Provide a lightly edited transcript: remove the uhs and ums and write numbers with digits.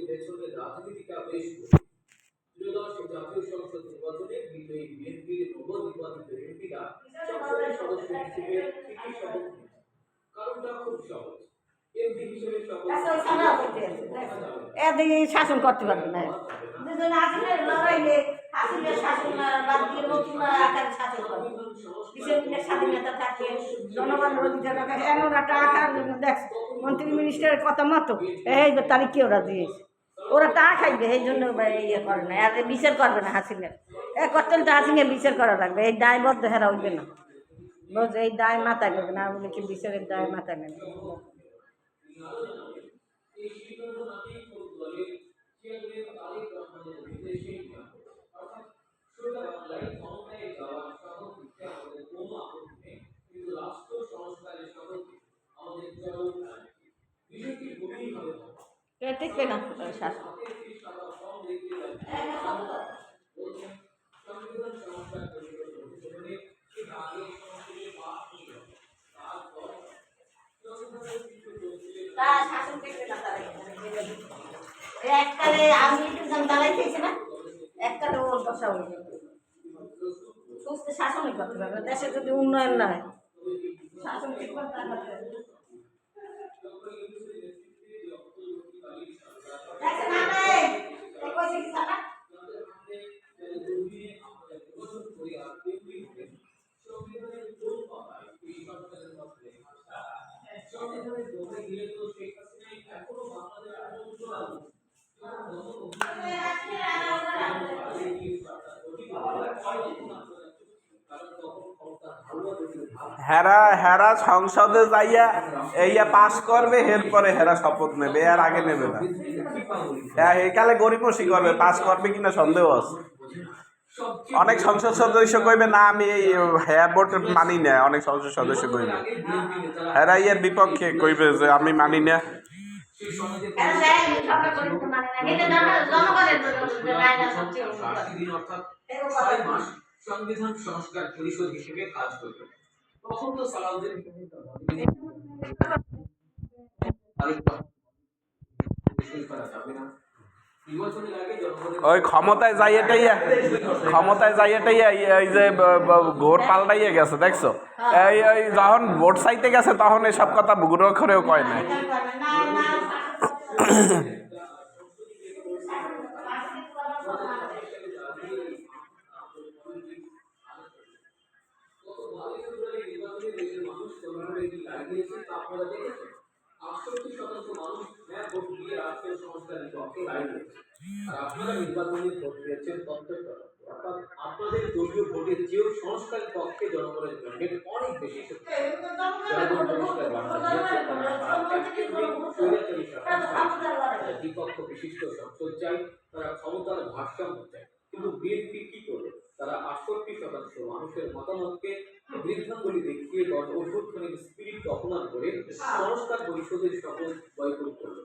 পেছনে রাজনীতিটা বেশ ত্রয়োদশ জাতীয় সংসদ নির্বাচনে বিজয়ী বিএনপির নবনির্বাচিত এমপিরা সংসদের সদস্য হিসেবে ঠিকই শপথ নিয়েছে। কারণটা খুব সহজ। এমপি হিসেবে শপথ এদিকে শাসন করতে পারবে না। দুজন আসলে লড়াইলে আসলে শাসন বাদ দিয়ে নতুন আকারে শাসন করবে। বিশেষ স্বাধীনতা থাকে, জনগণের অধিকার রাখে। এমন একটা আকার দেখ মন্ত্রী মিনিস্টারের কথা মতো এই তারিখে ওরা দিয়েছে। ওরা টাকা খাইবে, এই জন্য ইয়ে করে না, আর বিচার করবে না হাসিনের। করতেন তো হাসিনের বিচার করা লাগবে, এই দায়বদ্ধ হেরা হইবে না। বলছে এই দায় মাথায় নেবে না, বলে কি বিচারের দায় মাথায় নেবে। টিকবে না শাসন। এককালে আমি একটু দাঁড়াই খেয়েছি না, এককালে ওর দশা হয়ে যাবে। সুস্থ শাসনই করতে পারবে দেশে যদি উন্নয়ন না হয়। শাসন ঠিক করতে হেরা হেরা সংসদে যাইয়া এইয়া পাস করবে, এরপরে হেরা শপথ নেবে, এর আগে নেবে না। হ্যাঁ, এইকালে গরিবসি করবে, পাস করবে কিনা সন্দেহ আছে। অনেক সংসদ সদস্য কইবে না আমি এই হ্যাঁ ভোট মানি না, অনেক সংসদ সদস্য কইবে হেরা ইয়ের বিপক্ষে কইবে যে আমি মানি না। সংবিধান সংস্কার পরিষদ হিসেবে কাজ করবে। তখন তো সালাউদ্দিন ওই ক্ষমতায় যাইয়েটাই এই যে ভোট পাল্টাইয়ে গেছে দেখছো। এই যখন ভোট চাইতে গেছে তখন এসব কথা বুড়ো করেও কয় নাই। আপনারা নির্বাচনে ভোট দিয়েছেন অর্থাৎ আপনাদের দলীয় ভোটের চেয়েও সংস্কারের পক্ষে জনগণের ম্যান্ডেট অনেক বেশি বিপক্ষ বিশিষ্ট সংসদ চাই, তারা ক্ষমতার ভারসাম্য চায়। কিন্তু বিএনপি কি করবে? তারা ৬৮% মানুষের মতামতকে বৃদ্ধাঙ্গুলি দেখিয়ে গণ অভ্যুত্থানের স্পিরিটকে অপমান করে সংস্কার পরিষদের শপথ বয়কট করলো।